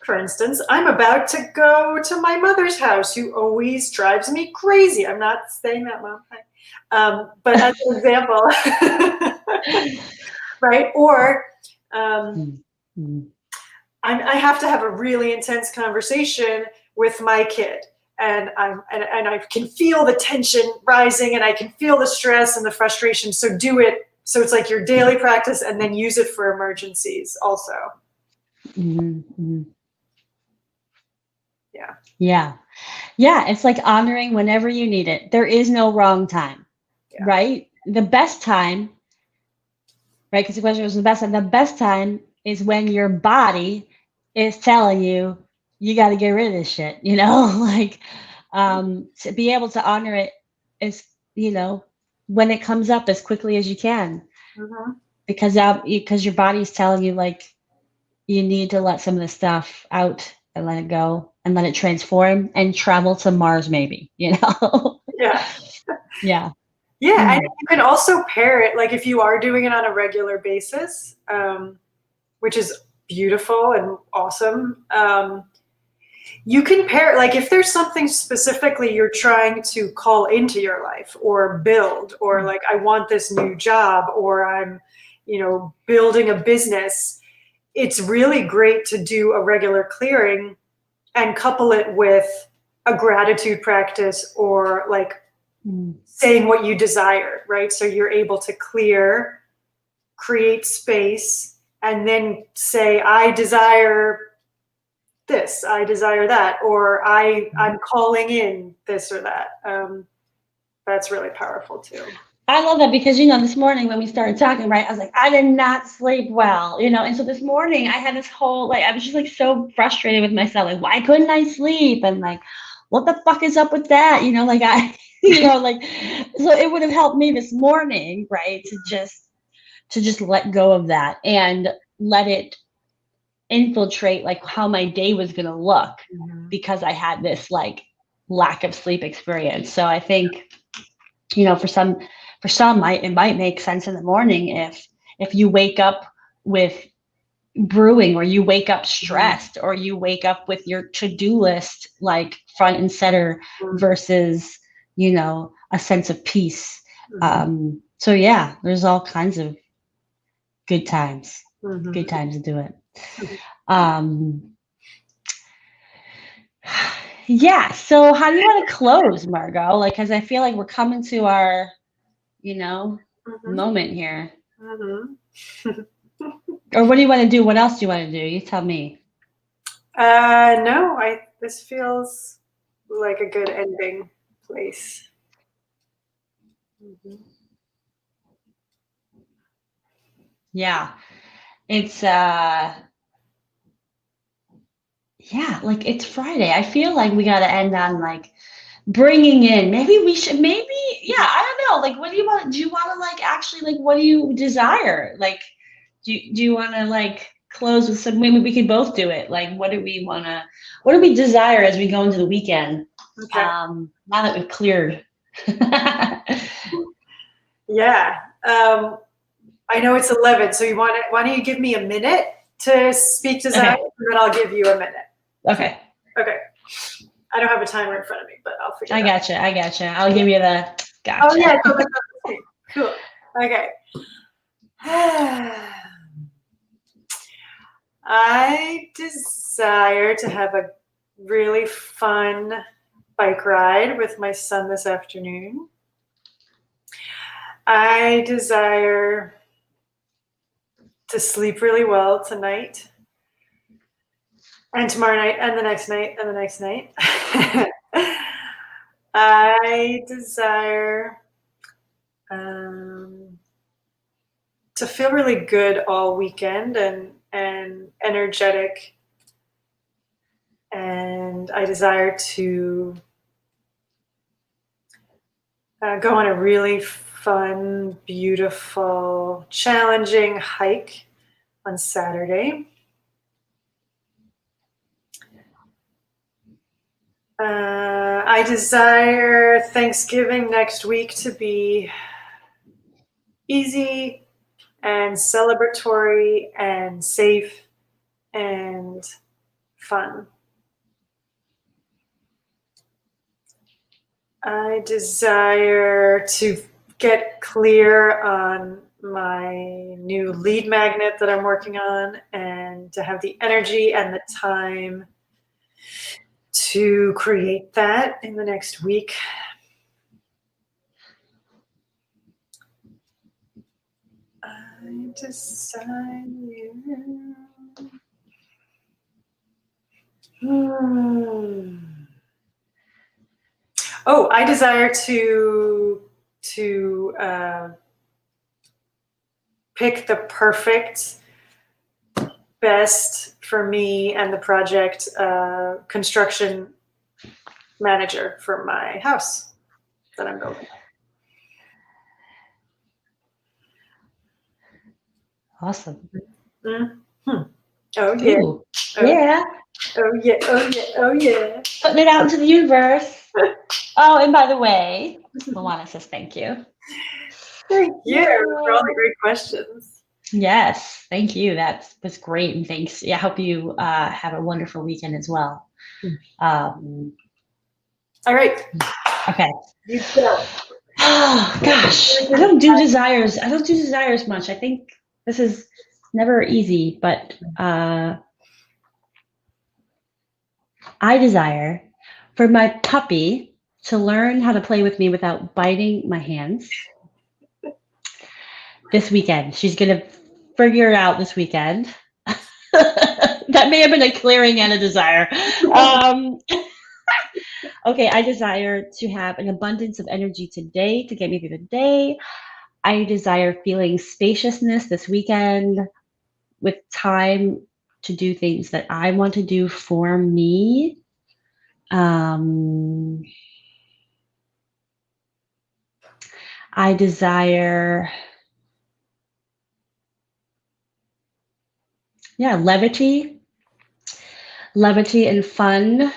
for instance, I'm about to go to my mother's house, who always drives me crazy. I'm not saying that, Mom. But as an example, right? Or I have to have a really intense conversation with my kid. And I can feel the tension rising, and I can feel the stress and the frustration. So do it. So it's like your daily practice, and then use it for emergencies also. Mm-hmm. Yeah. Yeah. Yeah. It's like honoring whenever you need it. There is no wrong time, right? The best time, right? Because the question was the best time. The best time is when your body is telling you, you got to get rid of this shit, like to be able to honor it is, when it comes up as quickly as you can, because your body's telling you, like, you need to let some of the stuff out and let it go and let it transform and travel to Mars, maybe, Yeah. Yeah. Yeah. And you can also pair it, like if you are doing it on a regular basis, which is beautiful and awesome. You can pair, like if there's something specifically you're trying to call into your life or build, or like, I want this new job, or I'm, building a business. It's really great to do a regular clearing and couple it with a gratitude practice, or like saying what you desire, right? So you're able to clear, create space, and then say, I desire this, I desire that, or I'm calling in this or that. That's really powerful too. I love that, because, this morning when we started talking, right, I was like, I did not sleep well, and so this morning I had this whole, like, I was just like so frustrated with myself, like, why couldn't I sleep? And like, what the fuck is up with that? Like like, so it would have helped me this morning, right, to just let go of that and let it infiltrate like how my day was going to look, because I had this like lack of sleep experience. So I think, for some, it might make sense in the morning if you wake up with brewing, or you wake up stressed, or you wake up with your to-do list like front and center, versus a sense of peace. So yeah, there's all kinds of good times to do it. Yeah, so how do you want to close, Margot? Like, because I feel like we're coming to our moment here. Or what do you want to do? What else do you want to do? You tell me. No, this feels like a good ending place. Yeah, it's like it's Friday. I feel like we got to end on like bringing in, I don't know, like, what do you want? Do you want to like actually, like, what do you desire? Like, do you want to like close with some, maybe we could both do it. Like, what do we desire as we go into the weekend? Okay. Now that we've cleared. Yeah. I know it's 11, so why don't you give me a minute to speak desire, and then I'll give you a minute. Okay. Okay. I don't have a timer in front of me, but I'll figure it out. I gotcha. I'll give you the gotcha. Oh yeah, cool. Okay. I desire to have a really fun bike ride with my son this afternoon. I desire to sleep really well tonight and tomorrow night and the next night and the next night. I desire to feel really good all weekend and energetic. And I desire to go on a really fun, beautiful, challenging hike on Saturday. I desire Thanksgiving next week to be easy and celebratory and safe and fun. I desire to get clear on my new lead magnet that I'm working on and to have the energy and the time to create that in the next week. I desire... Oh, I desire to pick the perfect, best for me and the project construction manager for my house that I'm building. Awesome. Mm-hmm. Oh yeah. Ooh, yeah. Oh yeah. Oh yeah. Oh yeah. Putting it out into the universe. Oh, and by the way, Luana says thank you. Thank you for all the great questions. Yes, thank you. That was great, and thanks. Yeah, I hope you have a wonderful weekend as well. All right. Okay. You go. Oh gosh, I don't do desires. I don't do desires much. I think this is never easy, but I desire for my puppy to learn how to play with me without biting my hands. This weekend, she's gonna figure it out this weekend. That may have been a clearing and a desire. Okay, I desire to have an abundance of energy today to get me through the day. I desire feeling spaciousness this weekend with time to do things that I want to do for me. I desire, levity and fun,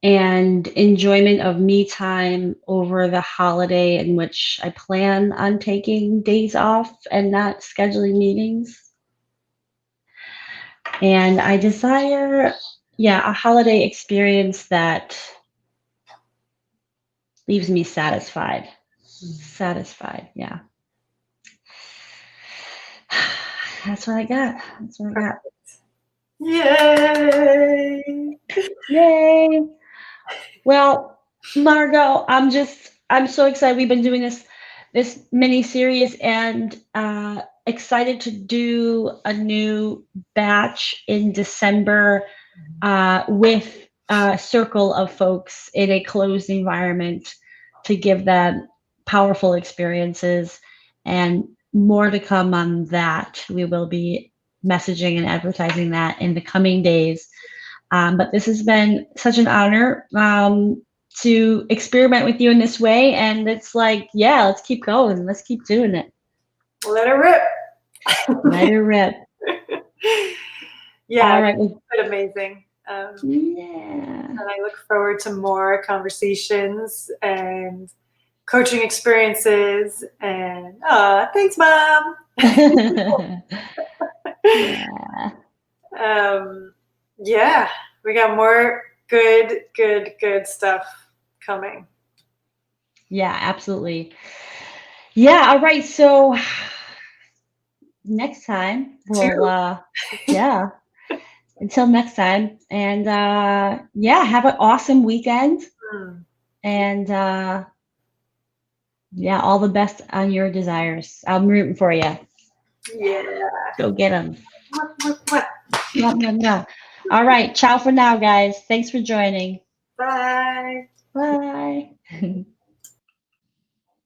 and enjoyment of me time over the holiday, in which I plan on taking days off and not scheduling meetings. And I desire, a holiday experience that leaves me satisfied. Yeah. That's what I got. Yay. Well, Margot, I'm so excited. We've been doing this mini series and excited to do a new batch in December with a circle of folks in a closed environment to give them powerful experiences, and more to come on that. We will be messaging and advertising that in the coming days. But this has been such an honor to experiment with you in this way. And it's like, let's keep going. Let's keep doing it. Let her rip. Let her rip. Yeah, all right. It's been amazing. And I look forward to more conversations and coaching experiences. And thanks, Mom. We got more good stuff coming. Yeah, absolutely. Yeah, all right. So next time, we'll, yeah, until next time. And yeah, have an awesome weekend. And yeah, all the best on your desires. I'm rooting for you. Yeah. Go get them. All right. Ciao for now, guys. Thanks for joining. Bye. Bye.